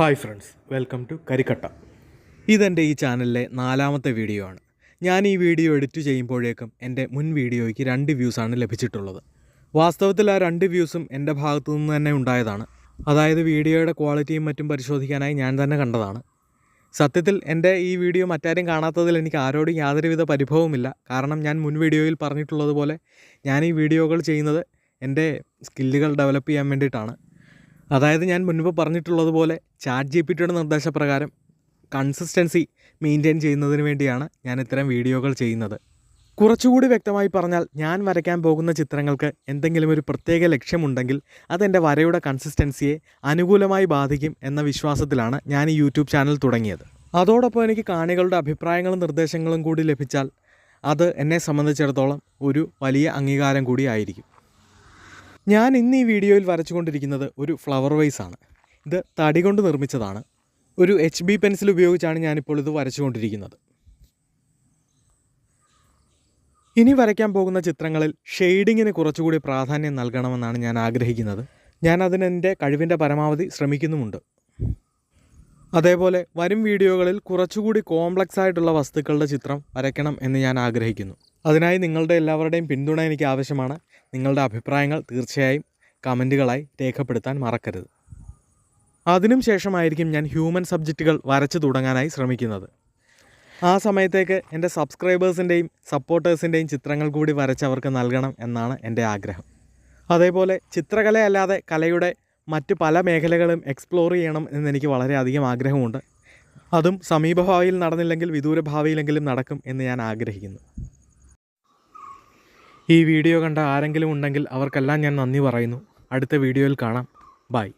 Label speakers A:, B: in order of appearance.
A: Hi friends, welcome to Karikkatta. ഇതെൻ്റെ ഈ ചാനലിലെ 4ാമത്തെ വീഡിയോ ആണ്. ഞാൻ ഈ വീഡിയോ എഡിറ്റ് ചെയ്യുമ്പോഴേക്കും എൻ്റെ മുൻ വീഡിയോയ്ക്ക് 2 വ്യൂസാണ് ലഭിച്ചിട്ടുള്ളത്. വാസ്തവത്തിൽ ആ 2 വ്യൂസും എൻ്റെ ഭാഗത്തു നിന്ന് തന്നെ ഉണ്ടായതാണ്. അതായത് വീഡിയോയുടെ ക്വാളിറ്റിയും മറ്റും പരിശോധിക്കാനായി ഞാൻ തന്നെ കണ്ടതാണ്. സത്യത്തിൽ എൻ്റെ ഈ വീഡിയോ മറ്റാരും കാണാത്തതിൽ എനിക്ക് ആരോടും യാതൊരുവിധ പരിഭവവുമില്ല. കാരണം ഞാൻ മുൻ വീഡിയോയിൽ പറഞ്ഞിട്ടുള്ളതുപോലെ ഞാൻ ഈ വീഡിയോകൾ ചെയ്യുന്നത് എൻ്റെ സ്കില്ലുകൾ ഡെവലപ്പ് ചെയ്യാൻ വേണ്ടിയിട്ടാണ്. അതായത് ഞാൻ മുൻപ് പറഞ്ഞിട്ടുള്ളതുപോലെ ChatGPTയുടെ നിർദ്ദേശപ്രകാരം കൺസിസ്റ്റൻസി മെയിൻറ്റെയിൻ ചെയ്യുന്നതിന് വേണ്ടിയാണ് ഞാൻ ഇത്തരം വീഡിയോകൾ ചെയ്യുന്നത്. കുറച്ചുകൂടി വ്യക്തമായി പറഞ്ഞാൽ, ഞാൻ വരയ്ക്കാൻ പോകുന്ന ചിത്രങ്ങൾക്ക് എന്തെങ്കിലും ഒരു പ്രത്യേക ലക്ഷ്യമുണ്ടെങ്കിൽ അതെൻ്റെ വരയുടെ കൺസിസ്റ്റൻസിയെ അനുകൂലമായി ബാധിക്കും എന്ന വിശ്വാസത്തിലാണ് ഞാൻ ഈ യൂട്യൂബ് ചാനൽ തുടങ്ങിയത്. അതോടൊപ്പം എനിക്ക് കാണികളുടെ അഭിപ്രായങ്ങളും നിർദ്ദേശങ്ങളും കൂടി ലഭിച്ചാൽ അത് എന്നെ സംബന്ധിച്ചിടത്തോളം ഒരു വലിയ അംഗീകാരം കൂടി ആയിരിക്കും. ഞാൻ ഇന്ന് ഈ വീഡിയോയിൽ വരച്ചുകൊണ്ടിരിക്കുന്നത് ഒരു ഫ്ലവർ വൈസാണ്. ഇത് തടി കൊണ്ട് നിർമ്മിച്ചതാണ്. ഒരു HB പെൻസിൽ ഉപയോഗിച്ചാണ് ഞാനിപ്പോൾ ഇത് വരച്ചുകൊണ്ടിരിക്കുന്നത്. ഇനി വരയ്ക്കാൻ പോകുന്ന ചിത്രങ്ങളിൽ ഷെയ്ഡിങ്ങിന് കുറച്ചുകൂടി പ്രാധാന്യം നൽകണമെന്നാണ് ഞാൻ ആഗ്രഹിക്കുന്നത്. ഞാൻ അതിനെൻ്റെ കഴിവിൻ്റെ പരമാവധി ശ്രമിക്കുന്നുമുണ്ട്. അതേപോലെ വരും വീഡിയോകളിൽ കുറച്ചുകൂടി കോംപ്ലക്സ് ആയിട്ടുള്ള വസ്തുക്കളുടെ ചിത്രം വരയ്ക്കണം എന്ന് ഞാൻ ആഗ്രഹിക്കുന്നു. അതിനായി നിങ്ങളുടെ എല്ലാവരുടെയും പിന്തുണ എനിക്ക് ആവശ്യമാണ്. നിങ്ങളുടെ അഭിപ്രായങ്ങൾ തീർച്ചയായും കമൻറ്റുകളായി രേഖപ്പെടുത്താൻ മറക്കരുത്. അതിനും ശേഷമായിരിക്കും ഞാൻ ഹ്യൂമൻ സബ്ജക്റ്റുകൾ വരച്ചു തുടങ്ങാനായി ശ്രമിക്കുന്നത്. ആ സമയത്തേക്ക് എൻ്റെ സബ്സ്ക്രൈബേഴ്സിൻ്റെയും സപ്പോർട്ടേഴ്സിൻ്റെയും ചിത്രങ്ങൾ കൂടി വരച്ചവർക്ക് നൽകണം എന്നാണ് എൻ്റെ ആഗ്രഹം. അതേപോലെ ചിത്രകലയല്ലാതെ കലയുടെ മറ്റ് പല മേഖലകളും എക്സ്പ്ലോർ ചെയ്യണം എന്നെനിക്ക് വളരെയധികം ആഗ്രഹമുണ്ട്. അതും സമീപഭാവിയിൽ നടന്നില്ലെങ്കിൽ വിദൂര ഭാവിയിലെങ്കിലും നടക്കും എന്ന് ഞാൻ ആഗ്രഹിക്കുന്നു. ഈ വീഡിയോ കണ്ട ആരെങ്കിലും ഉണ്ടെങ്കിൽ അവർക്കെല്ലാം ഞാൻ നന്ദി പറയുന്നു. അടുത്ത വീഡിയോയിൽ കാണാം. ബൈ.